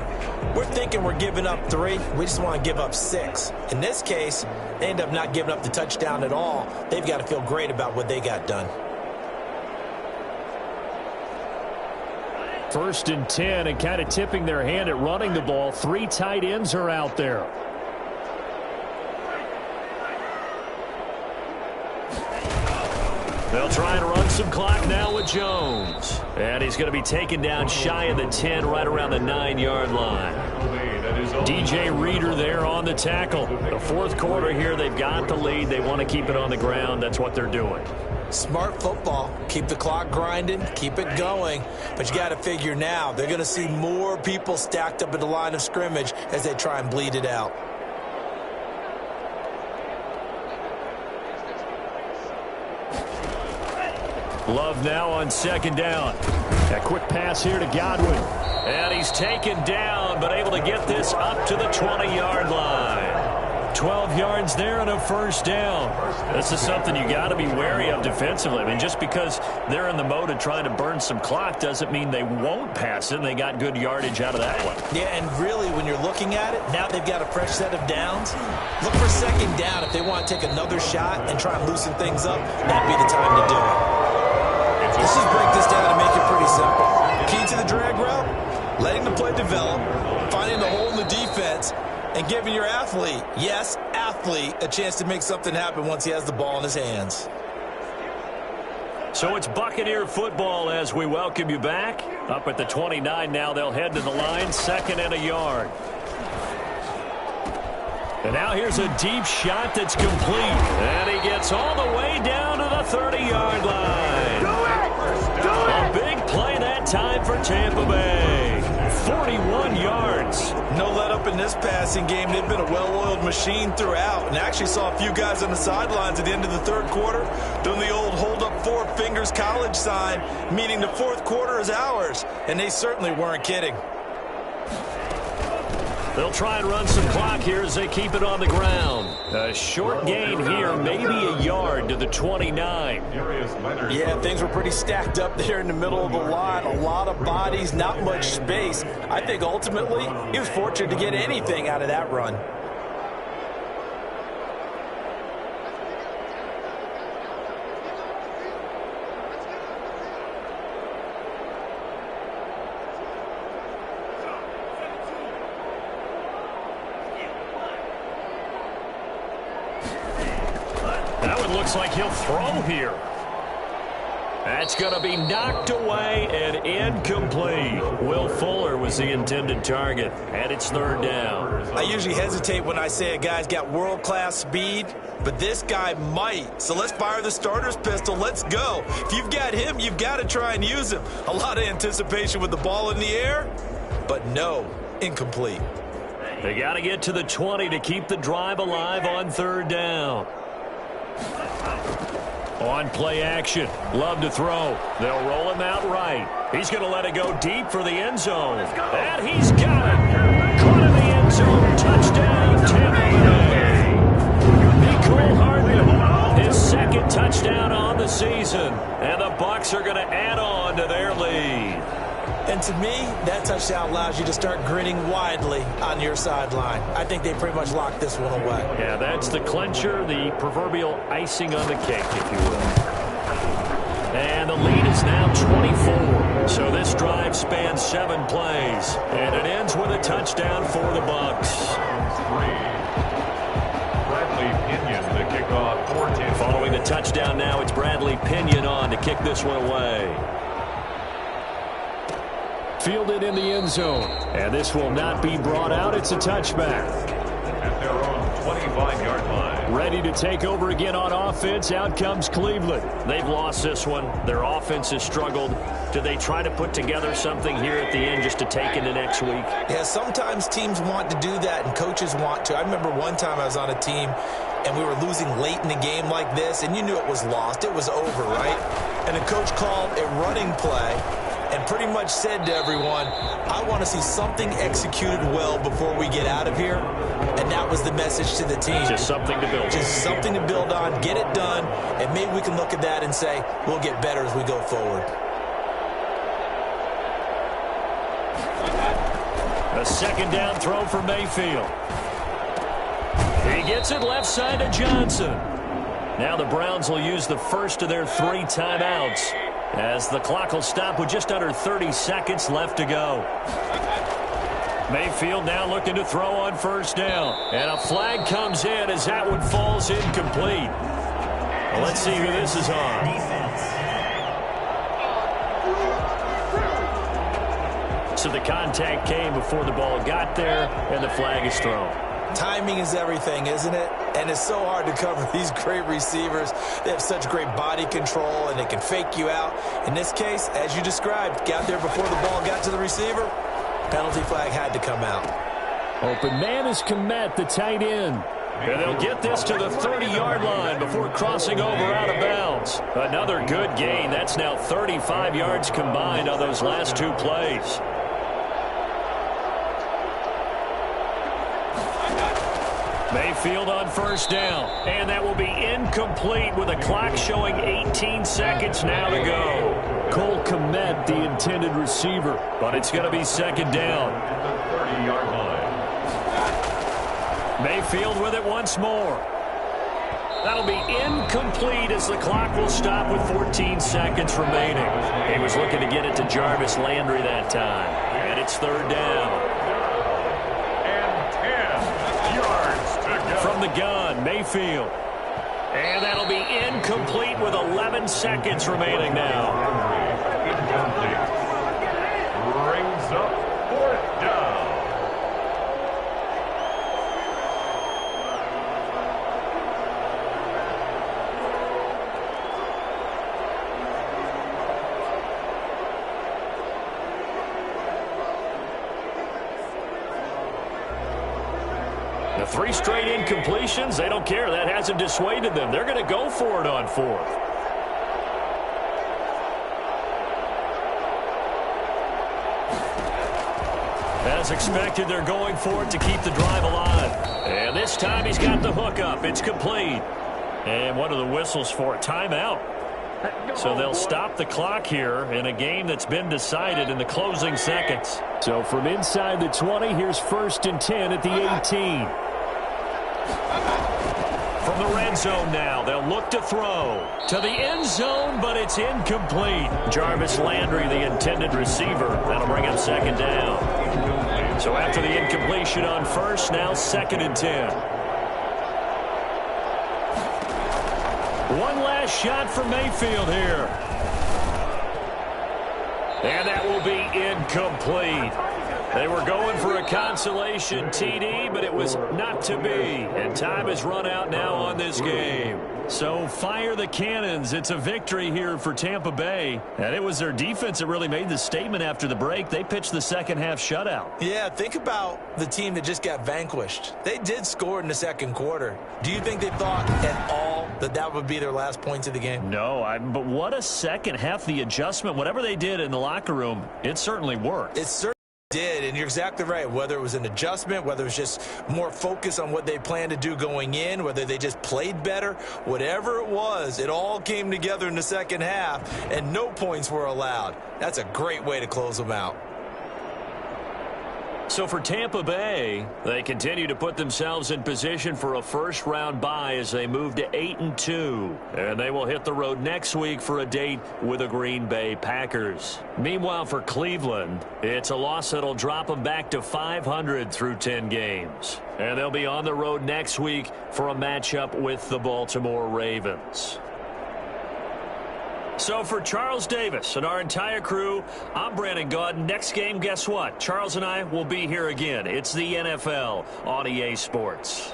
S3: We're thinking we're giving up 3. We just want to give up 6. In this case, they end up not giving up the touchdown at all. They've got to feel great about what they got done.
S5: First and 10, and kind of tipping their hand at running the ball. 3 tight ends are out there. They'll try and run some clock now with Jones. And he's going to be taken down shy of the 10, right around the 9-yard line. DJ Reader there on the tackle. The fourth quarter here, they've got the lead. They want to keep it on the ground. That's what they're doing.
S3: Smart football. Keep the clock grinding, keep it going. But you got to figure now, they're going to see more people stacked up at the line of scrimmage as they try and bleed it out.
S5: Love now on second down. A quick pass here to Godwin.
S2: And he's taken down, but able to get this up to the 20-yard line. 12 yards there and a first down. This is something you got to be wary of defensively. I mean, just because they're in the mode of trying to burn some clock doesn't mean they won't pass it, and they got good yardage out of that one.
S3: Yeah, and really, when you're looking at it, now they've got a fresh set of downs. Look for second down if they want to take another shot and try and loosen things up. That'd be the time to do it. Let's just break this down and make it pretty simple. Key to the drag route, letting the play develop, finding the hole in the defense, and giving your athlete, yes, athlete, a chance to make something happen once he has the ball in his hands.
S2: So it's Buccaneer football as we welcome you back. Up at the 29 now, they'll head to the line, 2nd and a yard. And now here's a deep shot that's complete. And he gets all the way down to the 30-yard line. A big play that time for Tampa Bay. 41 yards.
S3: No let up in this passing game. They've been a well-oiled machine throughout. And actually saw a few guys on the sidelines at the end of the third quarter doing the old hold up 4 fingers college sign, meaning the fourth quarter is ours. And they certainly weren't kidding.
S2: They'll try and run some clock here as they keep it on the ground. A short gain here, maybe a yard to the 29.
S4: Yeah, things were pretty stacked up there in the middle of the line. A lot of bodies, not much space. I think ultimately he was fortunate to get anything out of that run.
S2: it looks like he'll throw here. That's going to be knocked away and incomplete. Will Fuller was the intended target, and it's third down.
S3: I usually hesitate when I say a guy's got world-class speed, but this guy might. So let's fire the starter's pistol. Let's go. If you've got him, you've got to try and use him. A lot of anticipation with the ball in the air, but no, incomplete.
S2: They got to get to the 20 to keep the drive alive on third down. On play action. Love to throw. They'll roll him out right. He's going to let it go deep for the end zone. And he's got it. Caught in the end zone. Touchdown, Tampa Bay. Nicole Hardman, his second touchdown on the season. And the Bucs are going to add on to their lead.
S3: And to me, that touchdown allows you to start grinning widely on your sideline. I think they pretty much locked this one away.
S2: Yeah, that's the clincher, the proverbial icing on the cake, if you will. And the lead is now 24. So this drive spans 7 plays. And it ends with a touchdown for the Bucs.
S1: Bradley Pinion, the kickoff for Tampa.
S2: Following the touchdown now, it's Bradley Pinion on to kick this one away. Fielded in the end zone. And this will not be brought out. It's a touchback.
S1: At their own 25-yard line.
S2: Ready to take over again on offense. Out comes Cleveland. They've lost this one. Their offense has struggled. Do they try to put together something here at the end just to take into next week?
S3: Yeah, sometimes teams want to do that and coaches want to. I remember one time I was on a team and we were losing late in the game like this, and you knew it was lost. It was over, right? And the coach called a running play and pretty much said to everyone, I want to see something executed well before we get out of here. And that was the message to the team.
S2: Just something to build on.
S3: Just something to build on, get it done, and maybe we can look at that and say, we'll get better as we go forward.
S2: A second down throw for Mayfield. He gets it left side to Johnson. Now the Browns will use the first of their 3 timeouts, as the clock will stop with just under 30 seconds left to go. Mayfield now looking to throw on first down. And a flag comes in as that one falls incomplete. Well, let's see who this is on. So the contact came before the ball got there, and the flag is thrown.
S3: Timing is everything, isn't it? And it's so hard to cover these great receivers. They have such great body control, and they can fake you out. In this case, as you described, got there before the ball got to the receiver. Penalty flag had to come out.
S2: Open man is Komet, the tight end. And they'll get this to the 30-yard line before crossing over out of bounds. Another good gain. That's now 35 yards combined on those last 2 plays. Mayfield on first down, and that will be incomplete with the clock showing 18 seconds now to go. Cole Komet, the intended receiver, but it's going to be second down.
S1: At the 30-yard line.
S2: Mayfield with it once more. That'll be incomplete as the clock will stop with 14 seconds remaining. He was looking to get it to Jarvis Landry that time, and it's third down. From the gun, Mayfield. And that'll be incomplete with 11 seconds remaining now.
S1: Incomplete. Brings up 4th down.
S2: The 3 straight incompletions, they don't care. That hasn't dissuaded them. They're going to go for it on 4th. As expected, they're going for it to keep the drive alive. And this time he's got the hook up. It's complete. And what are the whistles for? Timeout. So they'll stop the clock here in a game that's been decided in the closing seconds. So from inside the 20, here's 1st and 10 at the 18. From the red zone now, they'll look to throw to the end zone, but it's incomplete. Jarvis Landry, the intended receiver. That'll bring up second down. So after the incompletion on first, now 2nd and 10. One last shot for Mayfield here. And that will be incomplete. They were going for a consolation TD, but it was not to be. And time has run out now on this game. So fire the cannons. It's a victory here for Tampa Bay. And it was their defense that really made the statement after the break. They pitched the second-half shutout.
S3: Yeah, think about the team that just got vanquished. They did score in the second quarter. Do you think they thought at all that that would be their last points of the game?
S2: No, but what a second half. The adjustment, whatever they did in the locker room, it certainly worked.
S3: It certainly did, and you're exactly right. Whether it was an adjustment, whether it was just more focus on what they planned to do going in, whether they just played better, whatever it was, it all came together in the second half, and no points were allowed. That's a great way to close them out.
S2: So for Tampa Bay, they continue to put themselves in position for a first-round bye as they move to 8-2. And they will hit the road next week for a date with the Green Bay Packers. Meanwhile, for Cleveland, it's a loss that'll drop them back to 500 through 10 games. And they'll be on the road next week for a matchup with the Baltimore Ravens. So for Charles Davis and our entire crew, I'm Brandon Gaud. Next game, guess what? Charles and I will be here again. It's the NFL on EA Sports.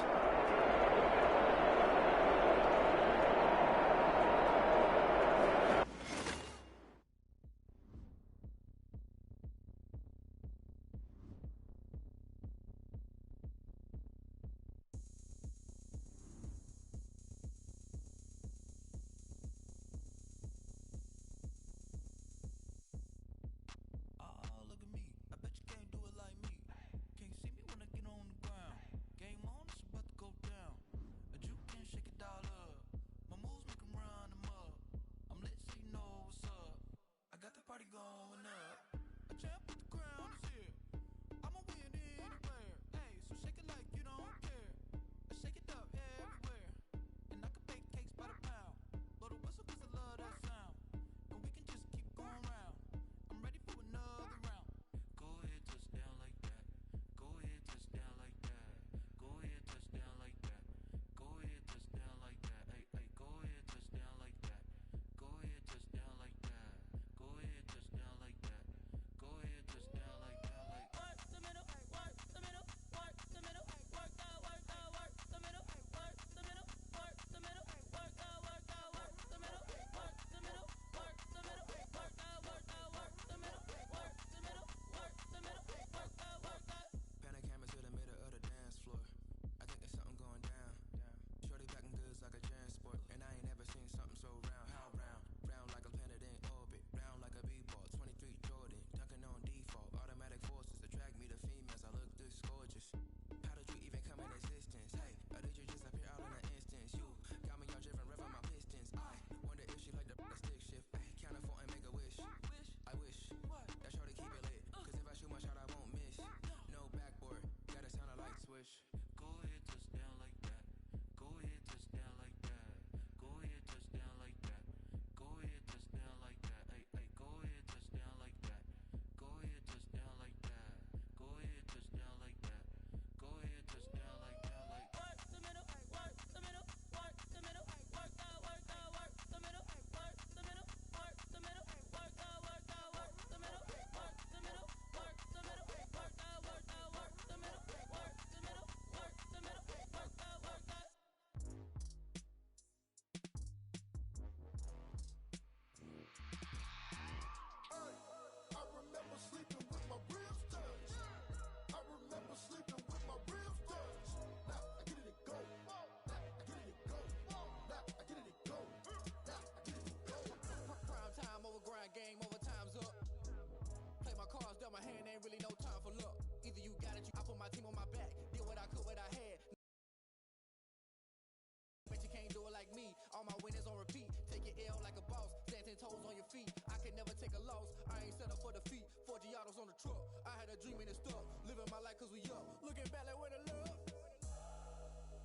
S7: All my winners on repeat. Take your L like a boss. Stand 10 toes on your feet. I can never take a loss. I ain't set up for defeat. 4 Giottos on the truck. I had a dream and it stuck. Living my life cause we up. Looking back like where the love.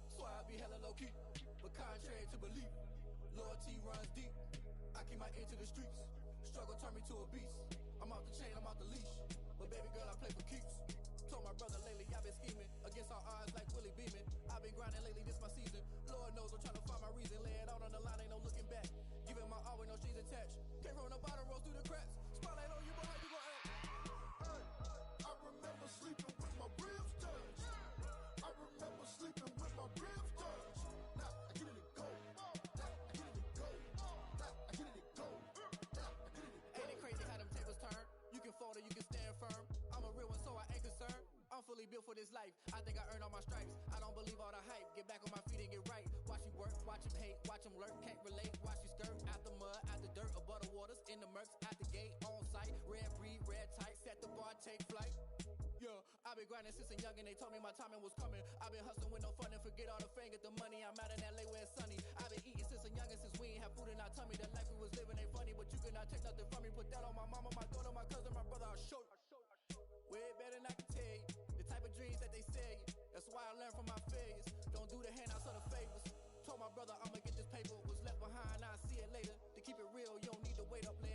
S7: So I be hella low key. But contrary to belief, loyalty runs deep. I keep my ear to the streets. Struggle turned me to a beast. I'm off the chain, I'm off the leash. But baby girl, I play for keeps. Told my brother lately I've been scheming. Against all odds like Willie Beeman. I've been grinding lately, this my season. Lord knows I'm trying to find my reason. Lay it out on the line, ain't no looking. from the bottom, rose through the cracks. Spotlight on you, but how you gon' act?
S8: I remember sleeping with my ribs touched. I remember sleeping with my ribs touched. Now I get it to go. Now I get it to go. Now I get it to go. Now I get it to go.
S7: Ain't it crazy how them tables turn? You can fold or you can stand firm. I'm a real one, so I ain't concerned. I'm fully built for this life. I think I earned all my stripes. I don't believe all the hype. Get back on my feet and get right. Watch you work, watch him hate, watch him lurk. Can't relate, watch you skirt. Out the mud, out the dirt, above the waters, in the murks, out the gate, on site. Red breed, red tight, set the bar, take flight. Yeah, I been grinding since a youngin', they told me my timing was coming. I been hustling with no fun and forget all the fame, get the money. I'm out in LA where it's sunny. I been eating since a youngin', since we ain't have food in our tummy. The life we was living ain't funny, but you cannot take nothing from me. Put that on my mama, my daughter, my cousin, my brother, I'll show you. Way better than I can tell you. The type of dreams that they sell you. That's why I learned from my failures. Don't do the handouts or the favors. Told my brother I'ma get this paper. Was left behind, I'll see it later. To keep it real, you don't need to wait up late.